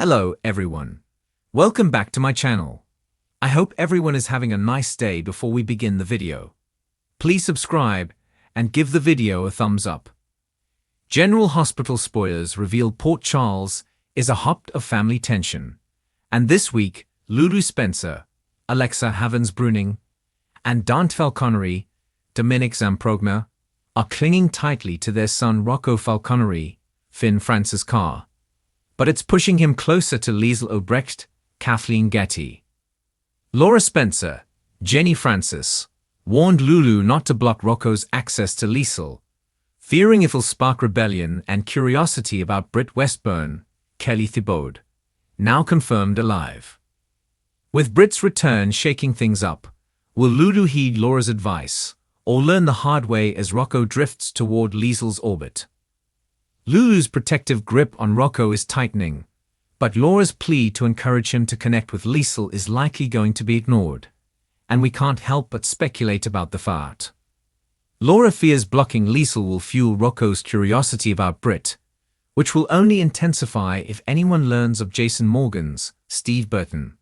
Hello everyone. Welcome back to my channel. I hope everyone is having a nice day before we begin the video. Please subscribe and give the video a thumbs up. General Hospital spoilers reveal Port Charles is a hot of family tension. And this week, Lulu Spencer, Alexa Havens-Bruning, and Dante Falconeri, Dominic Zamprogna, are clinging tightly to their son Rocco Falconeri, Finn Francis Carr. But it's pushing him closer to Liesl Obrecht, Kathleen Getty. Laura Spencer, Jenny Francis, warned Lulu not to block Rocco's access to Liesl, fearing it'll spark rebellion and curiosity about Brit Westburn, Kelly Thibaud, now confirmed alive. With Brit's return shaking things up, will Lulu heed Laura's advice, or learn the hard way as Rocco drifts toward Liesl's orbit? Lulu's protective grip on Rocco is tightening, but Laura's plea to encourage him to connect with Liesl is likely going to be ignored, and we can't help but speculate about the fate. Laura fears blocking Liesl will fuel Rocco's curiosity about Brit, which will only intensify if anyone learns of Jason Morgan's, Steve Burton,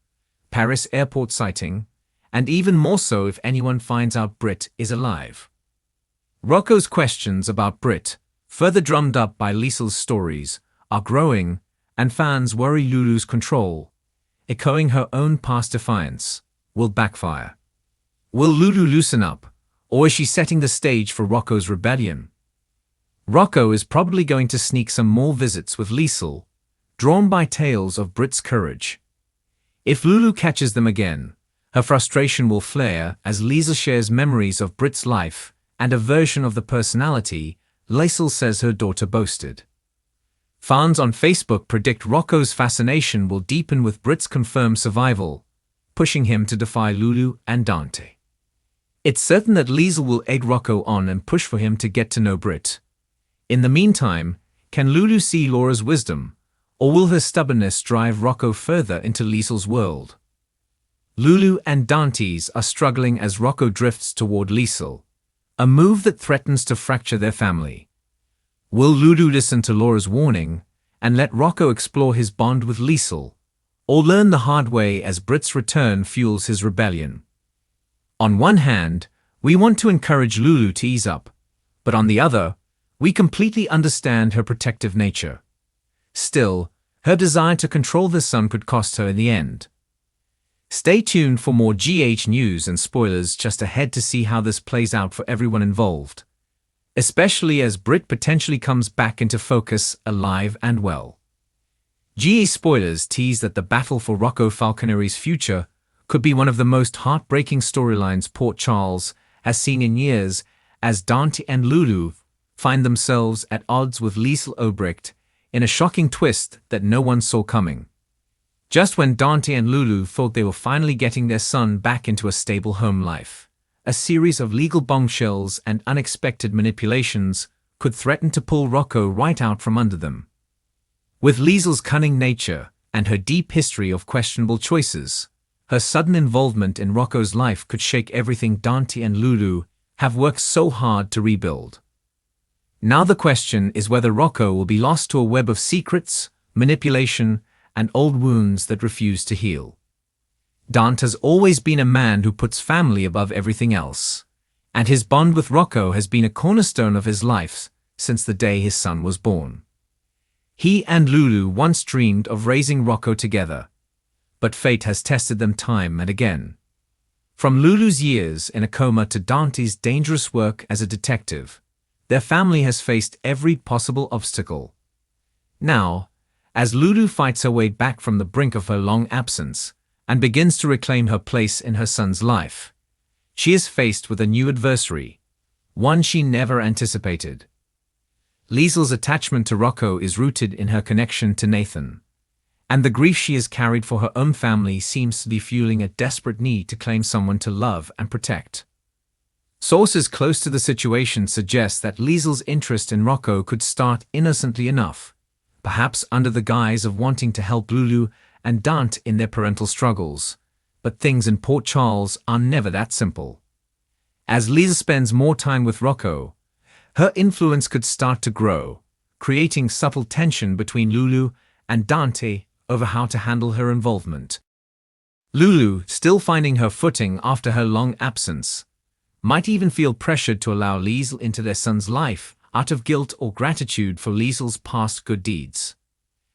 Paris airport sighting, and even more so if anyone finds out Brit is alive. Rocco's questions about Brit, further drummed up by Liesl's stories, are growing, and fans worry Lulu's control, echoing her own past defiance, will backfire. Will Lulu loosen up, or is she setting the stage for Rocco's rebellion? Rocco is probably going to sneak some more visits with Liesl, drawn by tales of Brit's courage. If Lulu catches them again, her frustration will flare as Liesl shares memories of Brit's life and a version of the personality Liesl says her daughter boasted. Fans on Facebook predict Rocco's fascination will deepen with Brit's confirmed survival, pushing him to defy Lulu and Dante. It's certain that Liesl will egg Rocco on and push for him to get to know Brit. In the meantime, can Lulu see Laura's wisdom, or will her stubbornness drive Rocco further into Liesl's world? Lulu and Dante's are struggling as Rocco drifts toward Liesl, a move that threatens to fracture their family. Will Lulu listen to Laura's warning and let Rocco explore his bond with Liesl, or learn the hard way as Brit's return fuels his rebellion? On one hand, we want to encourage Lulu to ease up, but on the other, we completely understand her protective nature. Still, her desire to control the son could cost her in the end. Stay tuned for more GH news and spoilers just ahead to see how this plays out for everyone involved, especially as Brit potentially comes back into focus alive and well. GH spoilers tease that the battle for Rocco Falconeri's future could be one of the most heartbreaking storylines Port Charles has seen in years, as Dante and Lulu find themselves at odds with Liesl Obrecht in a shocking twist that no one saw coming. Just when Dante and Lulu thought they were finally getting their son back into a stable home life, a series of legal bombshells and unexpected manipulations could threaten to pull Rocco right out from under them. With Liesl's cunning nature and her deep history of questionable choices, her sudden involvement in Rocco's life could shake everything Dante and Lulu have worked so hard to rebuild. Now the question is whether Rocco will be lost to a web of secrets, manipulation, and old wounds that refuse to heal. Dante has always been a man who puts family above everything else, and his bond with Rocco has been a cornerstone of his life since the day his son was born. He and Lulu once dreamed of raising Rocco together, but fate has tested them time and again. From Lulu's years in a coma to Dante's dangerous work as a detective, their family has faced every possible obstacle. Now, as Lulu fights her way back from the brink of her long absence and begins to reclaim her place in her son's life, she is faced with a new adversary, one she never anticipated. Liesl's attachment to Rocco is rooted in her connection to Nathan, and the grief she has carried for her own family seems to be fueling a desperate need to claim someone to love and protect. Sources close to the situation suggest that Liesl's interest in Rocco could start innocently enough, perhaps under the guise of wanting to help Lulu and Dante in their parental struggles, but things in Port Charles are never that simple. As Liesl spends more time with Rocco, her influence could start to grow, creating subtle tension between Lulu and Dante over how to handle her involvement. Lulu, still finding her footing after her long absence, might even feel pressured to allow Liesl into their son's life out of guilt or gratitude for Liesl's past good deeds.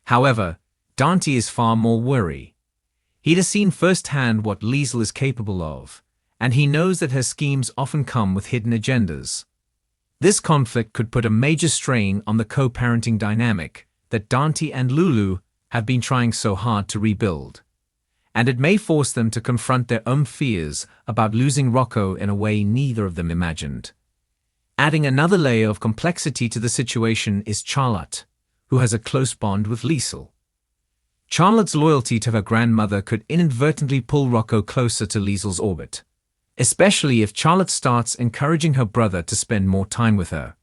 However, Dante is far more wary. He has seen firsthand what Liesl is capable of, and he knows that her schemes often come with hidden agendas. This conflict could put a major strain on the co-parenting dynamic that Dante and Lulu have been trying so hard to rebuild. And it may force them to confront their own fears about losing Rocco in a way neither of them imagined. Adding another layer of complexity to the situation is Charlotte, who has a close bond with Liesl. Charlotte's loyalty to her grandmother could inadvertently pull Rocco closer to Liesl's orbit, especially if Charlotte starts encouraging her brother to spend more time with her.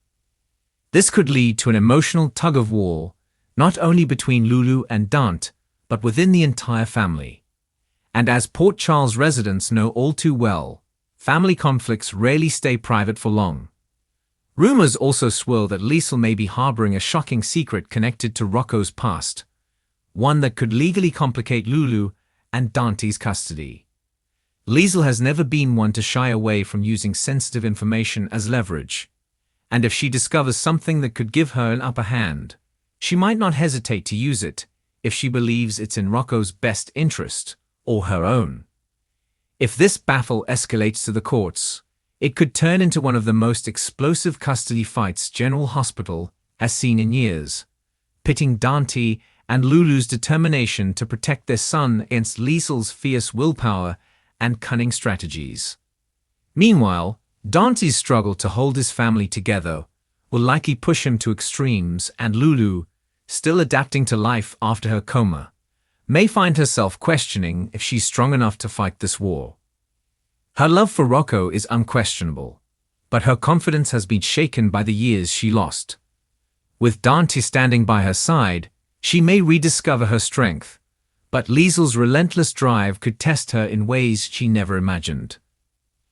This could lead to an emotional tug-of-war, not only between Lulu and Dante, but within the entire family. And as Port Charles residents know all too well, family conflicts rarely stay private for long. Rumors also swirl that Liesl may be harboring a shocking secret connected to Rocco's past, one that could legally complicate Lulu and Dante's custody. Liesl has never been one to shy away from using sensitive information as leverage, and if she discovers something that could give her an upper hand, she might not hesitate to use it if she believes it's in Rocco's best interest or her own. If this battle escalates to the courts, it could turn into one of the most explosive custody fights General Hospital has seen in years, pitting Dante and Lulu's determination to protect their son against Liesl's fierce willpower and cunning strategies. Meanwhile, Dante's struggle to hold his family together will likely push him to extremes, and Lulu, still adapting to life after her coma, may find herself questioning if she's strong enough to fight this war. Her love for Rocco is unquestionable, but her confidence has been shaken by the years she lost. With Dante standing by her side, she may rediscover her strength, but Liesl's relentless drive could test her in ways she never imagined.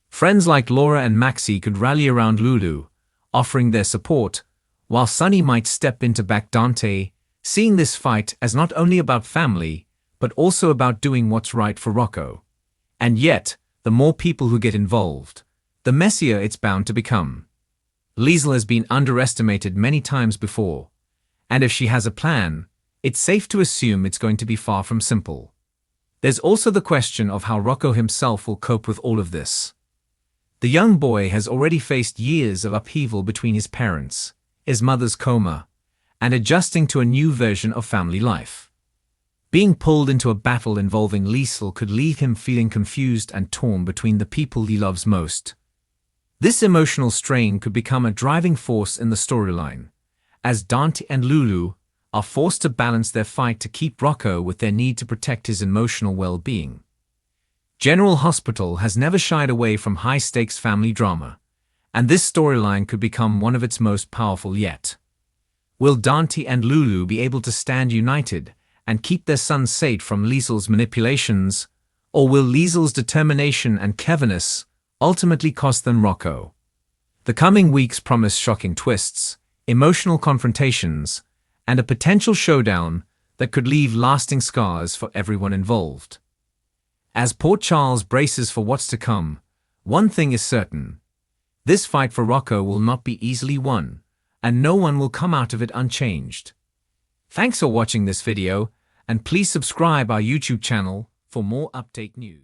Friends like Laura and Maxie could rally around Lulu, offering their support, while Sunny might step in to back Dante, seeing this fight as not only about family, but also about doing what's right for Rocco. And yet, the more people who get involved, the messier it's bound to become. Liesl has been underestimated many times before, and if she has a plan, it's safe to assume it's going to be far from simple. There's also the question of how Rocco himself will cope with all of this. The young boy has already faced years of upheaval between his parents, his mother's coma, and adjusting to a new version of family life. Being pulled into a battle involving Liesl could leave him feeling confused and torn between the people he loves most. This emotional strain could become a driving force in the storyline, as Dante and Lulu are forced to balance their fight to keep Rocco with their need to protect his emotional well-being. General Hospital has never shied away from high-stakes family drama, and this storyline could become one of its most powerful yet. Will Dante and Lulu be able to stand united and keep their son safe from Liesl's manipulations, or will Liesl's determination and cleverness ultimately cost them Rocco? The coming weeks promise shocking twists, emotional confrontations, and a potential showdown that could leave lasting scars for everyone involved. As Port Charles braces for what's to come, one thing is certain: this fight for Rocco will not be easily won, and no one will come out of it unchanged. Thanks for watching this video, and please subscribe our YouTube channel for more update news.